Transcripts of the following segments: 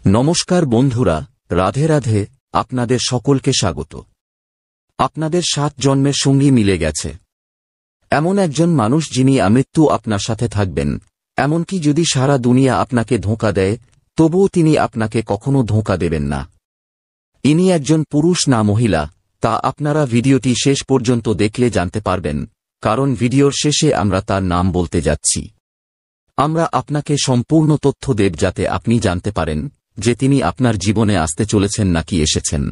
নমস্কার বন্ধুরা, রাধে রাধে। আপনাদের সকলকে স্বাগত। আপনাদের 7 জন্মের সঙ্গী মিলে গেছে। এমন একজন মানুষ যিনি আমৃত্যু আপনার সাথে থাকবেন, এমনকি যদি সারা দুনিয়া আপনাকে ধোঁকা দেয় তবুও তিনি আপনাকে কখনো ধোঁকা দেবেন না। ইনি একজন পুরুষ না মহিলা তা আপনারা ভিডিওটি শেষ পর্যন্ত দেখলে জানতে পারবেন, কারণ ভিডিওর শেষে আমরা তার নাম বলতে যাচ্ছি। আমরা আপনাকে সম্পূর্ণ তথ্য দেব যাতে আপনি জানতে পারেন যে তিনি আপনার জীবনে আসতে চলেছেন নাকি এসেছেন।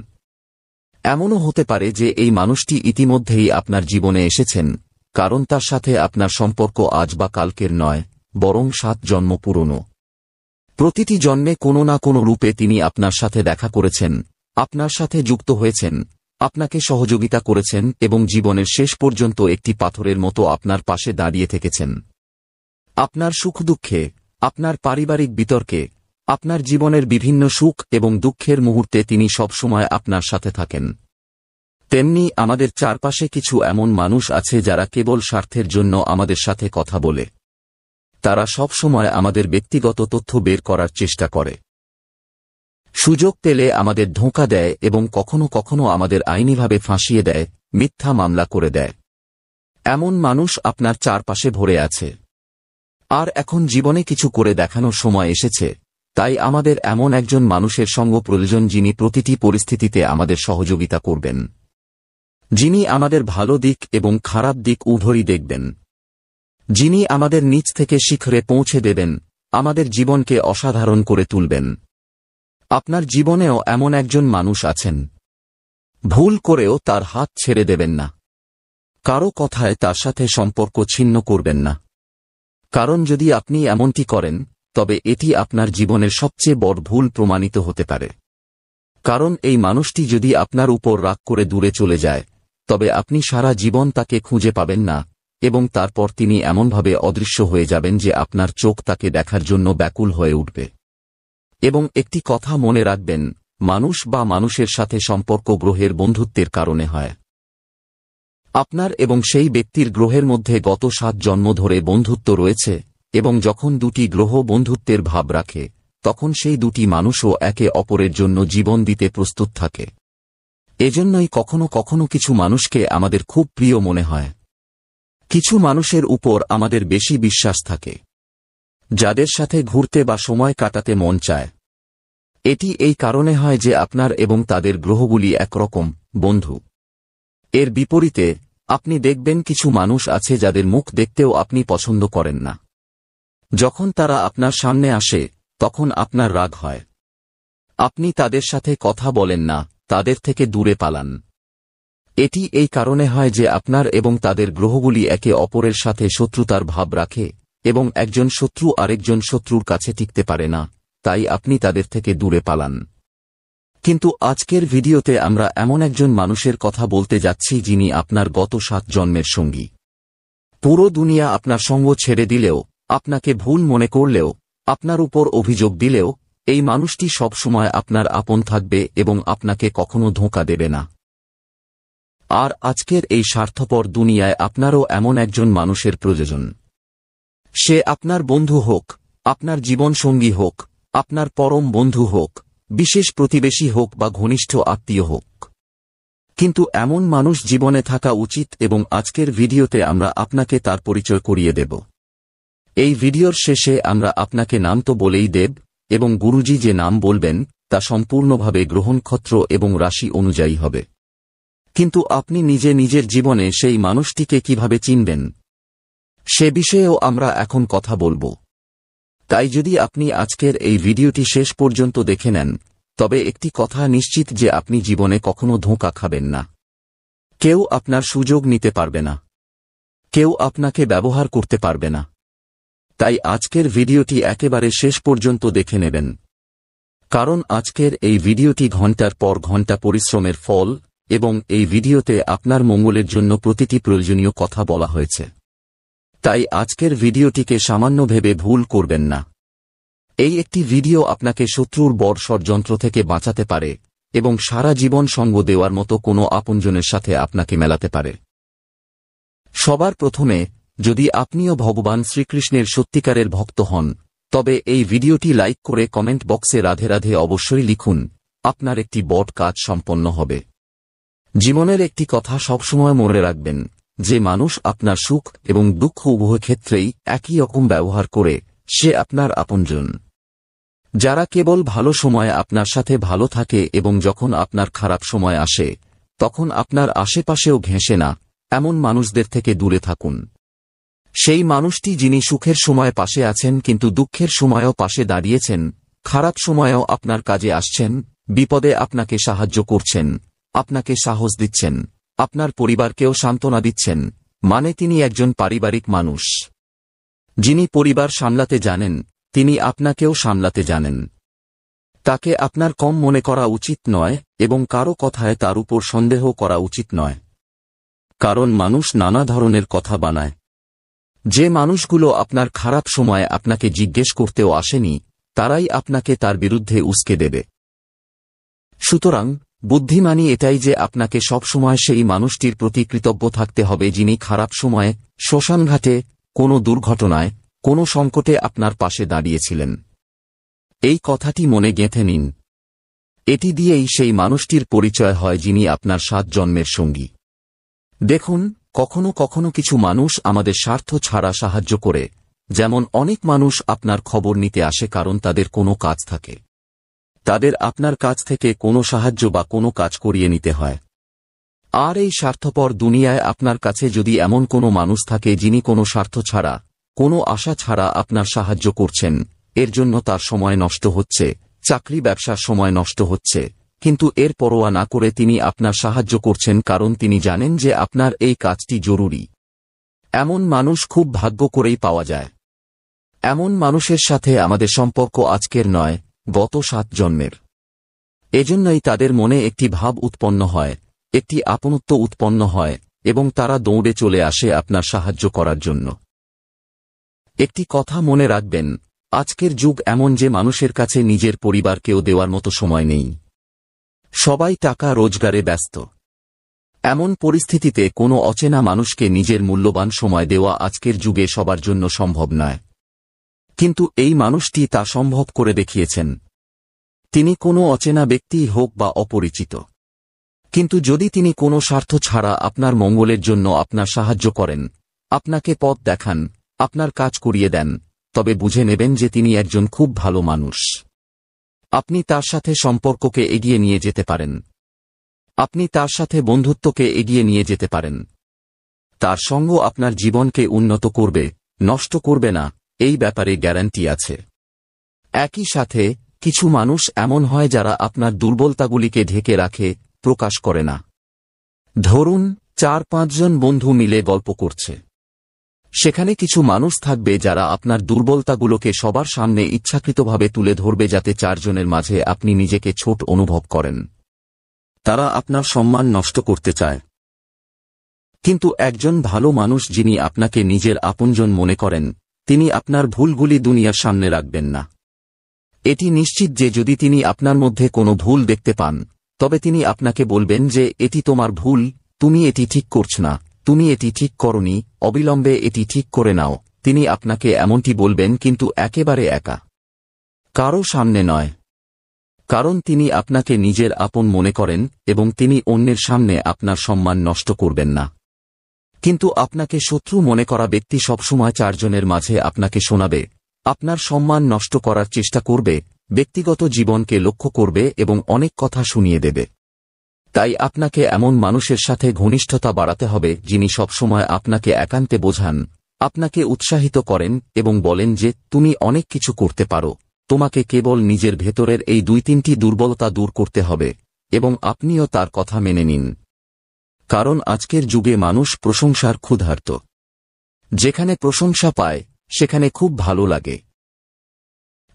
এমনও হতে পারে যে এই মানুষটি ইতিমধ্যেই আপনার জীবনে এসেছেন, কারণ তার সাথে আপনার সম্পর্ক আজ বা কালকের নয়, বরং 7 জন্ম পুরনো। প্রতিটি জন্মে কোনো না কোনো রূপে তিনি আপনার সাথে দেখা করেছেন, আপনার সাথে যুক্ত হয়েছেন, আপনাকে সহযোগিতা করেছেন এবং জীবনের শেষ পর্যন্ত একটি পাথরের মতো আপনার পাশে দাঁড়িয়ে থেকেছেন। আপনার সুখ দুঃখে, আপনার পারিবারিক বিতর্কে, আপনার জীবনের বিভিন্ন সুখ এবং দুঃখের মুহূর্তে তিনি সবসময় আপনার সাথে থাকেন। তেমনি আমাদের চারপাশে কিছু এমন মানুষ আছে যারা কেবল স্বার্থের জন্য আমাদের সাথে কথা বলে। তারা সব সময় আমাদের ব্যক্তিগত তথ্য বের করার চেষ্টা করে, সুযোগ পেলে আমাদের ধোঁকা দেয় এবং কখনো কখনো আমাদের আইনিভাবে ফাঁসিয়ে দেয়, মিথ্যা মামলা করে দেয়। এমন মানুষ আপনার চারপাশে ভরে আছে। আর এখন জীবনে কিছু করে দেখানোর সময় এসেছে, তাই আমাদের এমন একজন মানুষের সঙ্গ প্রয়োজন যিনি প্রতিটি পরিস্থিতিতে আমাদের সহযোগিতা করবেন, যিনি আমাদের ভালো দিক এবং খারাপ দিক উভয়ই দেখবেন, যিনি আমাদের নিচ থেকে শিখরে পৌঁছে দেবেন, আমাদের জীবনকে অসাধারণ করে তুলবেন। আপনার জীবনেও এমন একজন মানুষ আছেন। ভুল করেও তার হাত ছেড়ে দেবেন না। কারো কথায় তার সাথে সম্পর্ক ছিন্ন করবেন না, কারণ যদি আপনি এমনটি করেন তবে এটি আপনার জীবনের সবচেয়ে বড় ভুল প্রমাণিত হতে পারে। কারণ এই মানুষটি যদি আপনার উপর রাগ করে দূরে চলে যায় তবে আপনি সারা জীবন তাকে খুঁজে পাবেন না এবং তারপর তিনি এমনভাবে অদৃশ্য হয়ে যাবেন যে আপনার চোখ তাকে দেখার জন্য ব্যাকুল হয়ে উঠবে। এবং একটি কথা মনে রাখবেন, মানুষ বা মানুষের সাথে সম্পর্ক গ্রহের বন্ধুত্বের কারণে হয়। আপনার এবং সেই ব্যক্তির গ্রহের মধ্যে গত 7 জন্ম ধরে বন্ধুত্ব রয়েছে এবং যখন দুটি গ্রহ বন্ধুত্বের ভাব রাখে তখন সেই দুটি মানুষও একে অপরের জন্য জীবন দিতে প্রস্তুত থাকে। এজন্যই কখনো কখনো কিছু মানুষকে আমাদের খুব প্রিয় মনে হয়। কিছু মানুষের উপর আমাদের বেশি বিশ্বাস থাকে, যাদের সাথে ঘুরতে বা সময় কাটাতে মন চায়। এটি এই কারণে হয় যে আপনার এবং তাদের গ্রহগুলি একরকম বন্ধু। এর বিপরীতে আপনি দেখবেন কিছু মানুষ আছে যাদের মুখ দেখতেও আপনি পছন্দ করেন না। যখন তারা আপনার সামনে আসে তখন আপনার রাগ হয়। আপনি তাদের সাথে কথা বলেন না, তাদের থেকে দূরে পালান। এটি এই কারণে হয় যে আপনার এবং তাদের গ্রহগুলি একে অপরের সাথে শত্রুতার ভাব রাখে এবং একজন শত্রু আরেকজন শত্রুর কাছে টিকতে পারে না, তাই আপনি তাদের থেকে দূরে পালান। কিন্তু আজকের ভিডিওতে আমরা এমন একজন মানুষের কথা বলতে যাচ্ছি যিনি আপনার গত 7 জন্মের সঙ্গী। পুরো দুনিয়া আপনার সঙ্গ ছেড়ে দিলেও, আপনাকে ভুল মনে করলেও, আপনার উপর অভিযোগ দিলেও এই মানুষটি সবসময় আপনার আপন থাকবে এবং আপনাকে কখনো ধোঁকা দেবে না। আর আজকের এই স্বার্থপর দুনিয়ায় আপনারও এমন একজন মানুষের প্রয়োজন। সে আপনার বন্ধু হোক, আপনার জীবনসঙ্গী হোক, আপনার পরম বন্ধু হোক, বিশেষ প্রতিবেশী হোক বা ঘনিষ্ঠ আত্মীয় হোক। কিন্তু এমন মানুষ জীবনে থাকা উচিত এবং আজকের ভিডিওতে আমরা আপনাকে তার পরিচয় করিয়ে দেব। এই ভিডিওর শেষে আমরা আপনাকে নাম তো বলেই দেব এবং গুরুজি যে নাম বলবেন তা সম্পূর্ণভাবে গ্রহ নক্ষত্র এবং রাশি অনুযায়ী হবে। কিন্তু আপনি নিজে নিজের জীবনে সেই মানুষটিকে কিভাবে চিনবেন সে বিষয়েও আমরা এখন কথা বলবো। তাই যদি আপনি আজকের এই ভিডিওটি শেষ পর্যন্ত দেখে নেন তবে একটি কথা নিশ্চিত যে আপনি জীবনে কখনো ধোঁকা খাবেন না। কেউ আপনার সুযোগ নিতে পারবে না, কেউ আপনাকে ব্যবহার করতে পারবে না। তাই আজকের ভিডিওটি একেবারে শেষ পর্যন্ত দেখে নেবেন, কারণ আজকের এই ভিডিওটি ঘন্টার পর ঘন্টা পরিশ্রমের ফল এবং এই ভিডিওতে আপনার মঙ্গলের জন্য প্রতিটি প্রয়োজনীয় কথা বলা হয়েছে। তাই আজকের ভিডিওটিকে সামান্য ভেবে ভুল করবেন না। এই একটি ভিডিও আপনাকে শত্রুর বড় ষড়যন্ত্র থেকে বাঁচাতে পারে এবং সারা জীবন সঙ্গ দেওয়ার মতো কোনো আপনজনের সাথে আপনাকে মেলাতে পারে। সবার প্রথমে, যদি আপনিও ভগবান শ্রীকৃষ্ণের সত্যিকারের ভক্ত হন তবে এই ভিডিওটি লাইক করে কমেন্ট বক্সে রাধে রাধে অবশ্যই লিখুন, আপনার একটি বড় কাজ সম্পন্ন হবে। জীবনের একটি কথা সবসময় মনে রাখবেন, যে মানুষ আপনার সুখ এবং দুঃখ উভয় ক্ষেত্রেই একই রকম ব্যবহার করে, সে আপনার আপনজন। যারা কেবল ভালো সময়ে আপনার সাথে ভালো থাকে এবং যখন আপনার খারাপ সময় আসে তখন আপনার আশেপাশেও ঘেঁষে না, এমন মানুষদের থেকে দূরে থাকুন। সেই মানুষটি যিনি সুখের সময় পাশে আছেন কিন্তু দুঃখের সময়ও পাশে দাঁড়িয়েছেন, খারাপ সময়েও আপনার কাজে আসছেন, বিপদে আপনাকে সাহায্য করছেন, আপনাকে সাহস দিচ্ছেন, আপনার পরিবারকেও সান্ত্বনা দিচ্ছেন, মানে তিনি একজন পারিবারিক মানুষ। যিনি পরিবার সামলাতে জানেন, তিনি আপনাকেও সামলাতে জানেন। তাকে আপনার কম মনে করা উচিত নয় এবং কারো কথায় তার উপর সন্দেহ করা উচিত নয়। কারণ মানুষ নানা ধরনের কথা বানায়। যে মানুষগুলো আপনার খারাপ সময়ে আপনাকে জিজ্ঞেস করতেও আসেনি, তারাই আপনাকে তার বিরুদ্ধে উস্কে দেবে। সুতরাং বুদ্ধিমানী এটাই যে আপনাকে সবসময় সেই মানুষটির প্রতি কৃতজ্ঞ থাকতে হবে যিনি খারাপ সময়ে, শ্মশানঘাটে, কোনো দুর্ঘটনায়, কোনো সংকটে আপনার পাশে দাঁড়িয়েছিলেন। এই কথাটি মনে গেঁথে নিন। এটি দিয়েই সেই মানুষটির পরিচয় হয় যিনি আপনার 7 জন্মের সঙ্গী। দেখুন, কখনো কখনো কিছু মানুষ আমাদের স্বার্থ ছাড়া সাহায্য করে, যেমন অনেক মানুষ আপনার খবর নিতে আসে কারণ তাদের কোনো কাজ থাকে। তাদের আপনার কাছ থেকে কোনো সাহায্য বা কোনো কাজ করিয়ে নিতে হয়। আর এই স্বার্থপর দুনিয়ায় আপনার কাছে যদি এমন কোনো মানুষ থাকে যিনি কোনো স্বার্থ ছাড়া, কোনো আশা ছাড়া আপনার সাহায্য করছেন, এর জন্য তার সময় নষ্ট হচ্ছে, চাকরি ব্যবসার সময় নষ্ট হচ্ছে, কিন্তু এর পরোয়া না করে তিনি আপনার সাহায্য করছেন কারণ তিনি জানেন যে আপনার এই কাজটি জরুরি, এমন মানুষ খুব ভাগ্য করেই পাওয়া যায়। এমন মানুষের সাথে আমাদের সম্পর্ক আজকের নয়, গত 7 জন্মের। এজন্যই তাদের মনে একটি ভাব উৎপন্ন হয়, একটি আপনত্ব উৎপন্ন হয় এবং তারা দৌড়ে চলে আসে আপনার সাহায্য করার জন্য। একটি কথা মনে রাখবেন, আজকের যুগ এমন যে মানুষের কাছে নিজের পরিবারকেও দেওয়ার মতো সময় নেই। সবাই টাকা রোজগারে ব্যস্ত। এমন পরিস্থিতিতে কোনো অচেনা মানুষকে নিজের মূল্যবান সময় দেওয়া আজকের যুগে সবার জন্য সম্ভব নয়। কিন্তু এই মানুষটি তা সম্ভব করে দেখিয়েছেন। তিনি কোনো অচেনা ব্যক্তি হোক বা অপরিচিত, কিন্তু যদি তিনি কোনো স্বার্থ ছাড়া আপনার মঙ্গলের জন্য আপনার সাহায্য করেন, আপনাকে পথ দেখান, আপনার কাজ করিয়ে দেন, তবে বুঝে নেবেন যে তিনি একজন খুব ভালো মানুষ। আপনি তার সাথে সম্পর্ককে এগিয়ে নিয়ে যেতে পারেন। আপনি তার সাথে বন্ধুত্বকে এগিয়ে নিয়ে যেতে পারেন। তার সঙ্গ আপনার জীবনকে উন্নত করবে, নষ্ট করবে না, এই ব্যাপারে গ্যারান্টি আছে। একই সাথে কিছু মানুষ এমন হয় যারা আপনার দুর্বলতাগুলিকে ঢেকে রাখে, প্রকাশ করে না। ধরুন 4-5 জন বন্ধু মিলে গল্প করছে। সেখানে কিছু মানুষ থাকবে যারা আপনার দুর্বলতাগুলোকে সবার সামনে ইচ্ছাকৃতভাবে তুলে ধরবে যাতে 4 জনের মাঝে আপনি নিজেকে ছোট অনুভব করেন। তারা আপনার সম্মান নষ্ট করতে চায়। কিন্তু একজন ভালো মানুষ যিনি আপনাকে নিজের আপনজন মনে করেন, তিনি আপনার ভুলগুলি দুনিয়ার সামনে রাখবেন না। এটি নিশ্চিত যে যদি তিনি আপনার মধ্যে কোনো ভুল দেখতে পান, তবে তিনি আপনাকে বলবেন যে এটি তোমার ভুল, তুমি এটি ঠিক করছ না, তুমি এটি ঠিক করনি, অবিলম্বে এটি ঠিক করে নাও। তিনি আপনাকে এমনটি বলবেন কিন্তু একেবারে একা, কারো সামনে নয়। কারণ তিনি আপনাকে নিজের আপন মনে করেন এবং তিনি অন্যের সামনে আপনার সম্মান নষ্ট করবেন না। কিন্তু আপনাকে শত্রু মনে করা ব্যক্তি সবসময় 4 জনের মাঝে আপনাকে শোনাবে, আপনার সম্মান নষ্ট করার চেষ্টা করবে, ব্যক্তিগত জীবনকে লক্ষ্য করবে এবং অনেক কথা শুনিয়ে দেবে। তাই আপনাকে এমন মানুষের সাথে ঘনিষ্ঠতা বাড়াতে হবে যিনি সবসময় আপনাকে একান্তে বোঝান, আপনাকে উৎসাহিত করেন এবং বলেন যে তুমি অনেক কিছু করতে পারো, তোমাকে কেবল নিজের ভেতরের এই 2-3টি দুর্বলতা দূর করতে হবে এবং আপনিও তার কথা মেনে নিন। কারণ আজকের যুগে মানুষ প্রশংসার ক্ষুধার্ত। যেখানে প্রশংসা পায় সেখানে খুব ভালো লাগে।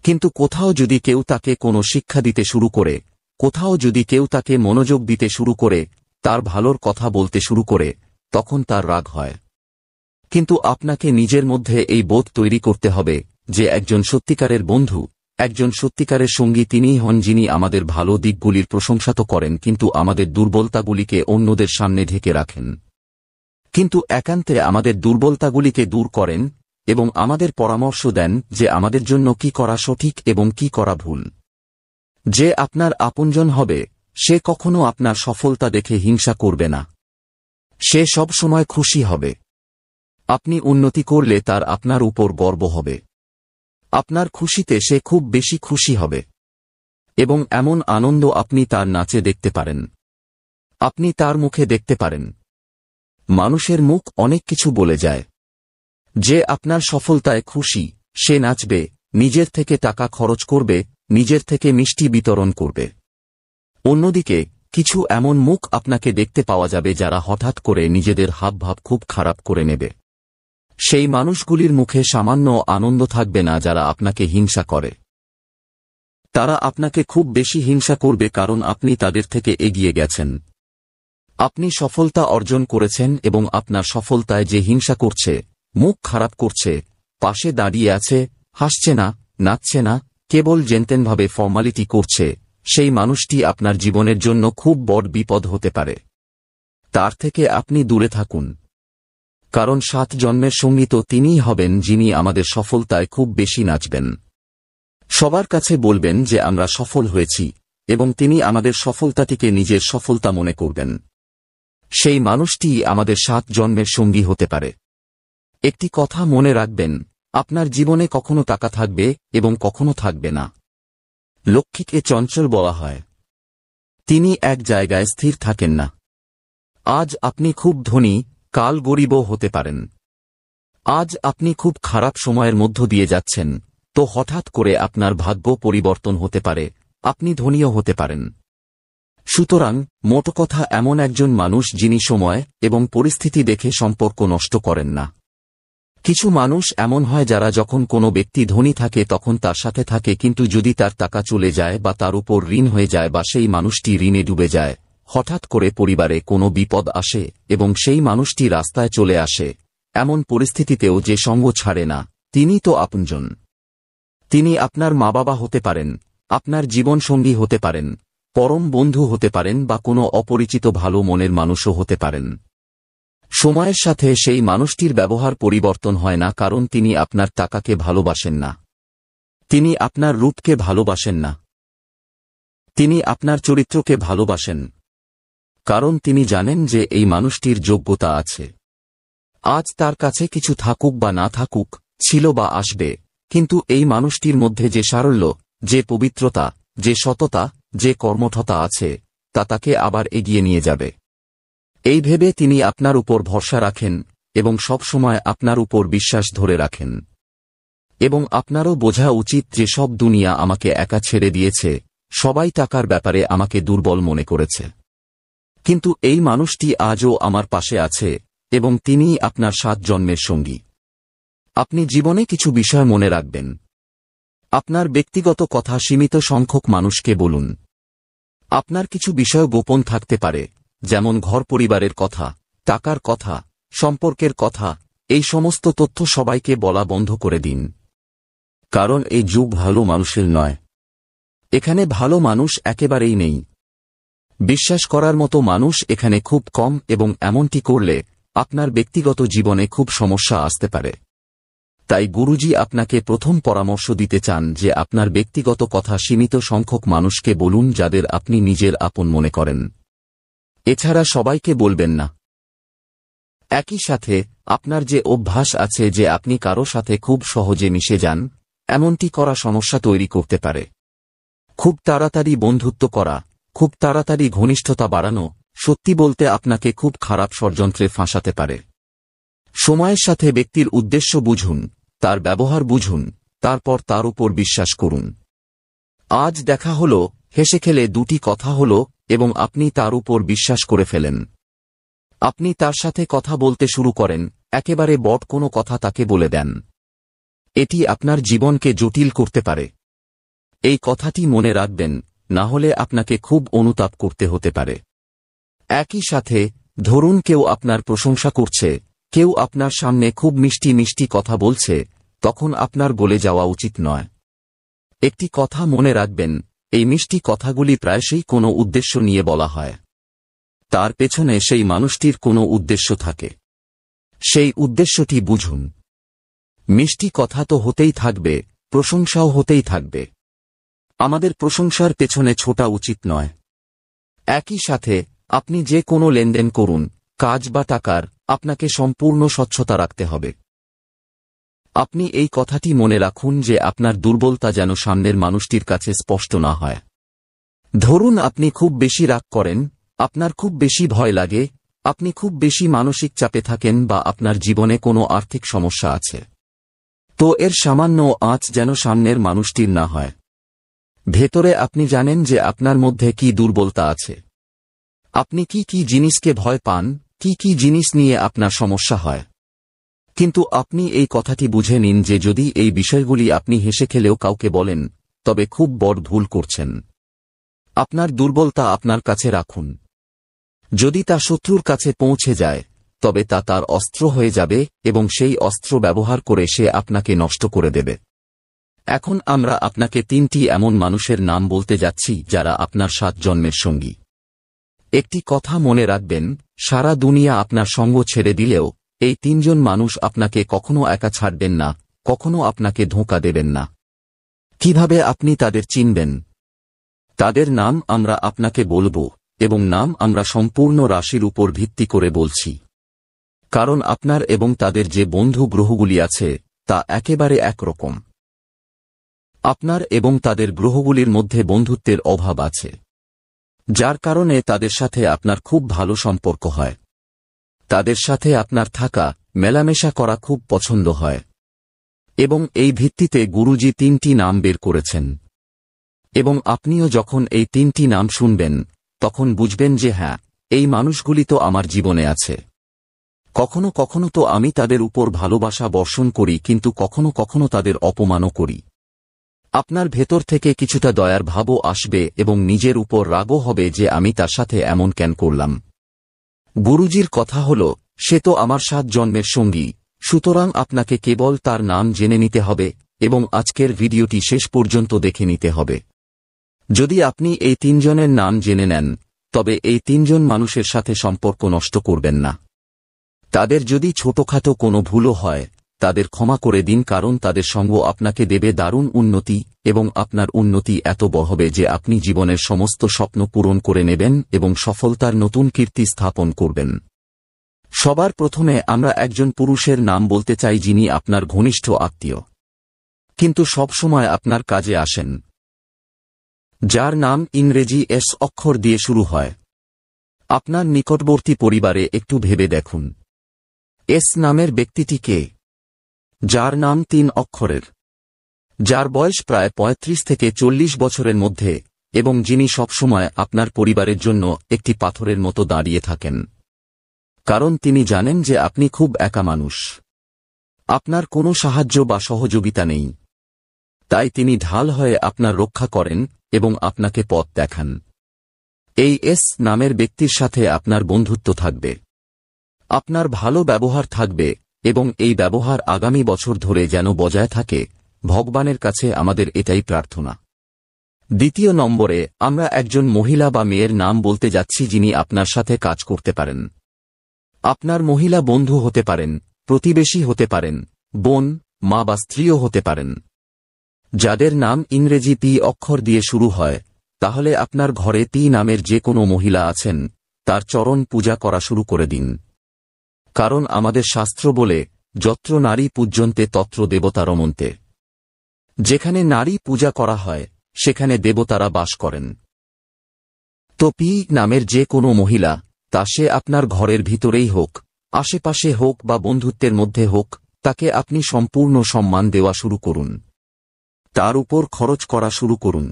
কিন্তু কোথাও যদি কেউ তাকে কোনো শিক্ষা দিতে শুরু করে, কোথাও যদি কেউ তাকে মনোযোগ দিতে শুরু করে, তার ভালোর কথা বলতে শুরু করে, তখন তার রাগ হয়। কিন্তু আপনাকে নিজের মধ্যে এই বোধ তৈরি করতে হবে যে একজন সত্যিকারের বন্ধু, একজন সত্যিকারের সঙ্গী তিনিই হন যিনি আমাদের ভালো দিকগুলির প্রশংসা তো করেন কিন্তু আমাদের দুর্বলতাগুলিকে অন্যদের সামনে ঢেকে রাখেন। কিন্তু একান্তে আমাদের দুর্বলতাগুলিকে দূর করেন এবং আমাদের পরামর্শ দেন যে আমাদের জন্য কি করা সঠিক এবং কি করা ভুল। যে আপনার আপনজন হবে সে কখনো আপনার সফলতা দেখে হিংসা করবে না। সে সব সময় খুশি হবে। আপনি উন্নতি করলে তার আপনার উপর গর্ব হবে। আপনার খুশিতে সে খুব বেশি খুশি হবে এবং এমন আনন্দ আপনি তার নাচে দেখতে পারেন, আপনি তার মুখে দেখতে পারেন। মানুষের মুখ অনেক কিছু বলে যায়। যে আপনার সফলতায় খুশি সে নাচবে, নিজের থেকে টাকা খরচ করবে, নিজের থেকে মিষ্টি বিতরণ করবে। অন্যদিকে কিছু এমন মুখ আপনাকে দেখতে পাওয়া যাবে যারা হঠাৎ করে নিজেদের হাবভাব খুব খারাপ করে নেবে। সেই মানুষগুলির মুখে সামান্য আনন্দ থাকবে না যারা আপনাকে হিংসা করে। তারা আপনাকে খুব বেশি হিংসা করবে কারণ আপনি তাদের থেকে এগিয়ে গেছেন। আপনি সফলতা অর্জন করেছেন এবং আপনার সফলতায় যে হিংসা করছে, মুখ খারাপ করছে, পাশে দাঁড়িয়ে আছে, হাসছে না, নাচছে না, কেবল জেনতেনভাবে ফর্মালিটি করছে, সেই মানুষটি আপনার জীবনের জন্য খুব বড় বিপদ হতে পারে। তার থেকে আপনি দূরে থাকুন। কারণ 7 জন্মের সঙ্গী তো তিনিই হবেন যিনি আমাদের সফলতায় খুব বেশি নাচবেন। সবার কাছে বলবেন যে আমরা সফল হয়েছি এবং তিনি আমাদের সফলতাটিকে নিজের সফলতা মনে করবেন। সেই মানুষটি আমাদের 7 জন্মের সঙ্গী হতে পারে। একটি কথা মনে রাখবেন, আপনার জীবনে কখনো টাকা থাকবে এবং কখনো থাকবে না। লক্ষ্মীকে চঞ্চল বলা হয়। তিনি এক জায়গায় স্থির থাকেন না। আজ আপনি খুব ধনী, কাল গরিবও হতে পারেন। আজ আপনি খুব খারাপ সময়ের মধ্য দিয়ে যাচ্ছেন, তো হঠাৎ করে আপনার ভাগ্য পরিবর্তন হতে পারে, আপনি ধনীও হতে পারেন। সুতরাং মোট কথা এমন একজন মানুষ যিনি সময় এবং পরিস্থিতি দেখে সম্পর্ক নষ্ট করেন না। কিছু মানুষ এমন হয় যারা যখন কোনো ব্যক্তি ধনী থাকে তখন তার সাথে থাকে, কিন্তু যদি তার টাকা চলে যায় বা তার উপর ঋণ হয়ে যায় বা সেই মানুষটি ঋণে ডুবে যায়, হঠাৎ করে পরিবারে কোনো বিপদ আসে এবং সেই মানুষটি রাস্তায় চলে আসে, এমন পরিস্থিতিতেও যে সঙ্গ ছাড়ে না, তিনি তো আপনজন। তিনি আপনার মা বাবা হতে পারেন, আপনার জীবনসঙ্গী হতে পারেন, পরম বন্ধু হতে পারেন বা কোনো অপরিচিত ভালো মনের মানুষও হতে পারেন। সময়ের সাথে সেই মানুষটির ব্যবহার পরিবর্তন হয় না, কারণ তিনি আপনার টাকাকে ভালোবাসেন না, তিনি আপনার রূপকে ভালোবাসেন না, তিনি আপনার চরিত্রকে ভালোবাসেন, কারণ তিনি জানেন যে এই মানুষটির যোগ্যতা আছে। আজ তার কাছে কিছু থাকুক বা না থাকুক, ছিল বা আসবে, কিন্তু এই মানুষটির মধ্যে যে সারল্য, যে পবিত্রতা, যে সততা, যে কর্মঠতা আছে, তা তাকে আবার এগিয়ে নিয়ে যাবে। এই ভেবে তিনি আপনার উপর ভরসা রাখেন এবং সব সময় আপনার উপর বিশ্বাস ধরে রাখেন। এবং আপনারও বোঝা উচিত যে সব দুনিয়া আমাকে একা ছেড়ে দিয়েছে, সবাই টাকার ব্যাপারে আমাকে দুর্বল মনে করেছে, কিন্তু এই মানুষটি আজও আমার পাশে আছে এবং তিনিই আপনার 7 জন্মের সঙ্গী। আপনি জীবনে কিছু বিষয় মনে রাখবেন। আপনার ব্যক্তিগত কথা সীমিত সংখ্যক মানুষকে বলুন। আপনার কিছু বিষয় গোপন থাকতে পারে, যেমন ঘর পরিবারের কথা, টাকার কথা, সম্পর্কের কথা, এই সমস্ত তথ্য সবাইকে বলা বন্ধ করে দিন। কারণ এই যুগ ভালো মানুষের নয়। এখানে ভালো মানুষ একেবারেই নেই। বিশ্বাস করার মতো মানুষ এখানে খুব কম এবং এমনটি করলে আপনার ব্যক্তিগত জীবনে খুব সমস্যা আসতে পারে। তাই গুরুজি আপনাকে প্রথম পরামর্শ দিতে চান যে আপনার ব্যক্তিগত কথা সীমিত সংখ্যক মানুষকে বলুন যাদের আপনি নিজের আপন মনে করেন। এছাড়া সবাইকে বলবেন না। একই সাথে আপনার যে অভ্যাস আছে যে আপনি কারো সাথে খুব সহজে মিশে যান, এমনটি করা সমস্যা তৈরি করতে পারে। খুব তাড়াতাড়ি বন্ধুত্ব করা, খুব তাড়াতাড়ি ঘনিষ্ঠতা বাড়ানো, সত্যি বলতে আপনাকে খুব খারাপ ষড়যন্ত্রে ফাঁসাতে পারে। সময়ের সাথে ব্যক্তির উদ্দেশ্য বুঝুন, তার ব্যবহার বুঝুন, তারপর তার উপর বিশ্বাস করুন। আজ দেখা হল, হেসে খেলে দুটি কথা হল এবং আপনি তার উপর বিশ্বাস করে ফেলেন। আপনি তার সাথে কথা বলতে শুরু করেন, একেবারে বড় কোনো কথা তাকে বলে দেন। এটি আপনার জীবনকে জটিল করতে পারে। এই কথাটি মনে রাখবেন, না হলে আপনাকে খুব অনুতাপ করতে হতে পারে। একই সাথে ধরুন কেউ আপনার প্রশংসা করছে, কেউ আপনার সামনে খুব মিষ্টি মিষ্টি কথা বলছে, তখন আপনার গলে যাওয়া উচিত নয়। একটি কথা মনে রাখবেন, এই মিষ্টি কথাগুলি প্রায়শই কোনো উদ্দেশ্য নিয়ে বলা হয়। তার পেছনে সেই মানুষটির কোনো উদ্দেশ্য থাকে। সেই উদ্দেশ্যটি বুঝুন। মিষ্টি কথা তো হতেই থাকবে, প্রশংসাও হতেই থাকবে। আমাদের প্রশংসার পেছনে ছোটা উচিত নয়। একই সাথে আপনি যে কোনো লেনদেন করুন, কাজ বা টাকার, আপনাকে সম্পূর্ণ স্বচ্ছতা রাখতে হবে। আপনি এই কথাটি মনে রাখুন যে আপনার দুর্বলতা যেন সামনের মানুষটির কাছে স্পষ্ট না হয়। ধরুন আপনি খুব বেশি রাগ করেন, আপনার খুব বেশি ভয় লাগে, আপনি খুব বেশি মানসিক চাপে থাকেন বা আপনার জীবনে কোনো আর্থিক সমস্যা আছে, তো এর সামান্য আঁচ যেন সামনের মানুষটির না হয়। ভেতরে আপনি জানেন যে আপনার মধ্যে কি দুর্বলতা আছে, আপনি কি কি জিনিসকে ভয় পান, কি কি জিনিস নিয়ে আপনার সমস্যা হয়। কিন্তু আপনি এই কথাটি বুঝে নিন যে যদি এই বিষয়গুলি আপনি হেসে খেলেও কাউকে বলেন, তবে খুব বড় ভুল করছেন। আপনার দুর্বলতা আপনার কাছে রাখুন। যদি তা শত্রুর কাছে পৌঁছে যায়, তবে তা তার অস্ত্র হয়ে যাবে এবং সেই অস্ত্র ব্যবহার করে সে আপনাকে নষ্ট করে দেবে। এখন আমরা আপনাকে 3টি এমন মানুষের নাম বলতে যাচ্ছি যারা আপনার 7 জন্মের সঙ্গী। একটি কথা মনে রাখবেন, সারা দুনিয়া আপনার সঙ্গ ছেড়ে দিলেও এই 3 জন মানুষ আপনাকে কখনো একা ছাড়বেন না, কখনো আপনাকে ধোঁকা দেবেন না। কিভাবে আপনি তাদের চিনবেন? তাদের নাম আমরা আপনাকে বলবো, এবং নাম আমরা সম্পূর্ণ রাশির উপর ভিত্তি করে বলছি। কারণ আপনার এবং তাদের যে বন্ধু গ্রহগুলি আছে তা একেবারে একরকম। আপনার এবং তাদের গ্রহগুলির মধ্যে বন্ধুত্বের অভাব আছে, যার কারণে তাদের সাথে আপনার খুব ভালো সম্পর্ক হয়। তাদের সাথে আপনার থাকা, মেলামেশা করা খুব পছন্দ হয়। এবং এই ভিত্তিতে গুরুজি 3টি নাম বের করেছেন। এবং আপনিও যখন এই 3টি নাম শুনবেন, তখন বুঝবেন যে হ্যাঁ, এই মানুষগুলি তো আমার জীবনে আছে। কখনো কখনো তো আমি তাদের উপর ভালোবাসা বর্ষণ করি, কিন্তু কখনো কখনো তাদের অপমানও করি। আপনার ভেতর থেকে কিছুটা দয়ার ভাবও আসবে এবং নিজের উপর রাগও হবে যে আমি তার সাথে এমন কেন করলাম। গুরুজির কথা হল, সে তো আমার 7 জন্মের সঙ্গী, সুতরাং আপনাকে কেবল তার নাম জেনে নিতে হবে এবং আজকের ভিডিওটি শেষ পর্যন্ত দেখে নিতে হবে। যদি আপনি এই 3 জনের নাম জেনে নেন, তবে এই 3 জন মানুষের সাথে সম্পর্ক নষ্ট করবেন না। তাদের যদি ছোটখাটো কোনো ভুলও হয়, তাদের ক্ষমা করে দিন, কারণ তাদের সঙ্গ আপনাকে দেবে দারুণ উন্নতি এবং আপনার উন্নতি এত বড় হবে যে আপনি জীবনের সমস্ত স্বপ্ন পূরণ করে নেবেন এবং সফলতার নতুন কীর্তি স্থাপন করবেন। সবার প্রথমে আমরা একজন পুরুষের নাম বলতে চাই যিনি আপনার ঘনিষ্ঠ আত্মীয়, কিন্তু সব সময় আপনার কাজে আসেন, যার নাম ইংরেজি এস অক্ষর দিয়ে শুরু হয়। আপনার নিকটবর্তী পরিবারে একটু ভেবে দেখুন, এস নামের ব্যক্তিটি কে? যার নাম 3 অক্ষরের, যার বয়স প্রায় 35 থেকে 40 বছরের মধ্যে এবং যিনি সবসময় আপনার পরিবারের জন্য একটি পাথরের মতো দাঁড়িয়ে থাকেন। কারণ তিনি জানেন যে আপনি খুব একা মানুষ, আপনার কোনো সাহায্য বা সহযোগিতা নেই। তাই তিনি ঢাল হয়ে আপনার রক্ষা করেন এবং আপনাকে পথ দেখান। এই এস নামের ব্যক্তির সাথে আপনার বন্ধুত্ব থাকবে, আপনার ভালো ব্যবহার থাকবে এবং এই ব্যবহার আগামী বছর ধরে যেন বজায় থাকে। ভগবানের কাছে আমাদের এটাই প্রার্থনা। দ্বিতীয় নম্বরে আমরা একজন মহিলা বা মেয়ের নাম বলতে যাচ্ছি যিনি আপনার সাথে কাজ করতে পারেন। আপনার মহিলা বন্ধু হতে পারেন, প্রতিবেশী হতে পারেন, বোন, মা বা স্ত্রীও হতে পারেন। যাদের নাম ইংরেজি পি অক্ষর দিয়ে শুরু হয়, তাহলে আপনার ঘরে পি নামের যে কোনো মহিলা আছেন তার চরণ পূজা করা শুরু করে দিন। কারণ আমাদের শাস্ত্র বলে, যত্র নারী পূজ্যন্তে তত্র দেবতা রমন্তে। যেখানে নারী পূজা করা হয় সেখানে দেবতারা বাস করেন। তো পি নামের যে কোনো মহিলা, তা সে আপনার ঘরের ভিতরেই হোক, আশেপাশে হোক বা বন্ধুত্বের মধ্যে হোক, তাকে আপনি সম্পূর্ণ সম্মান দেওয়া শুরু করুন। তার উপর খরচ করা শুরু করুন,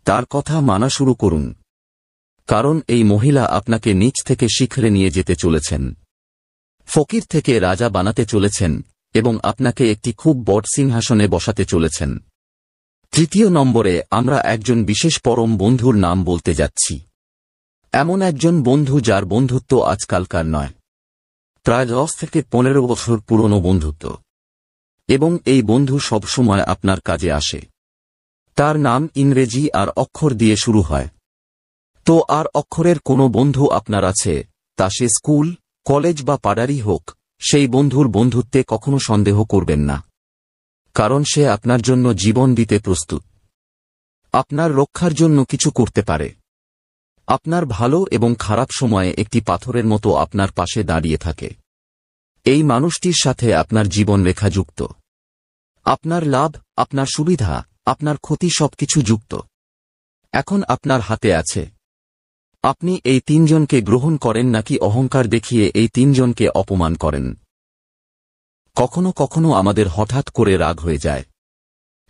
তার কথা মানা শুরু করুন। কারণ এই মহিলা আপনাকে নিচ থেকে শিখরে নিয়ে যেতে চলেছেন, ফকির থেকে রাজা বানাতে চলেছেন এবং আপনাকে একটি খুব বড় সিংহাসনে বসাতে চলেছেন। তৃতীয় নম্বরে আমরা একজন বিশেষ পরম বন্ধুর নাম বলতে যাচ্ছি। এমন একজন বন্ধু যার বন্ধুত্ব আজকালকার নয়, প্রায় 10 থেকে 15 বছর পুরনো বন্ধুত্ব, এবং এই বন্ধু সবসময় আপনার কাজে আসে। তার নাম ইংরেজি আর অক্ষর দিয়ে শুরু হয়। তো আর অক্ষরের কোনো বন্ধু আপনার আছে, তা সে স্কুল, কলেজ বা পাড়ারই হোক, সেই বন্ধুর বন্ধুত্বে কখনো সন্দেহ করবেন না, কারণ সে আপনার জন্য জীবন দিতে প্রস্তুত। আপনার রক্ষার জন্য কিছু করতে পারে। আপনার ভালো এবং খারাপ সময়ে একটি পাথরের মতো আপনার পাশে দাঁড়িয়ে থাকে। এই মানুষটির সাথে আপনার জীবন রেখা যুক্ত। আপনার লাভ, আপনার সুবিধা, আপনার ক্ষতি সবকিছু যুক্ত। এখন আপনার হাতে আছে। আপনি এই তিনজনকে গ্রহণ করেন নাকি অহংকার দেখিয়ে এই তিনজনকে অপমান করেন। কখনো কখনো আমাদের হঠাৎ করে রাগ হয়ে যায়,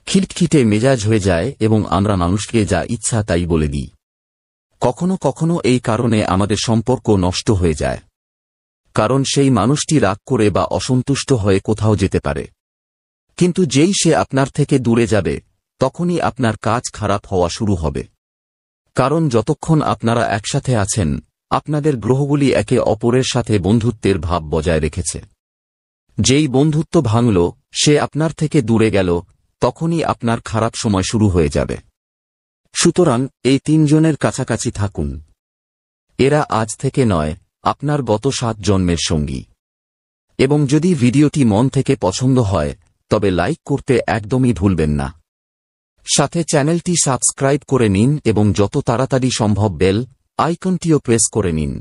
খিটখিটে মেজাজ হয়ে যায় এবং আমরা মানুষকে যা ইচ্ছা তাই বলে দিই। কখনো কখনো এই কারণে আমাদের সম্পর্ক নষ্ট হয়ে যায়, কারণ সেই মানুষটি রাগ করে বা অসন্তুষ্ট হয়ে কোথাও যেতে পারে। কিন্তু যেই সে আপনার থেকে দূরে যাবে, তখনই আপনার কাজ খারাপ হওয়া শুরু হবে। কারণ যতক্ষণ আপনারা একসাথে আছেন, আপনাদের গ্রহগুলি একে অপরের সাথে বন্ধুত্বের ভাব বজায় রেখেছে। যেই বন্ধুত্ব ভাঙল, সে আপনার থেকে দূরে গেল, তখনই আপনার খারাপ সময় শুরু হয়ে যাবে। সুতরাং এই তিনজনের কাছাকাছি থাকুন। এরা আজ থেকে নয়, আপনার গত 7 জন্মের সঙ্গী। এবং যদি ভিডিওটি মন থেকে পছন্দ হয়, তবে লাইক করতে একদমই ভুলবেন না। সাথে চ্যানেলটি সাবস্ক্রাইব করে নিন এবং যত তাড়াতাড়ি সম্ভব বেল আইকনটিও প্রেস করে নিন।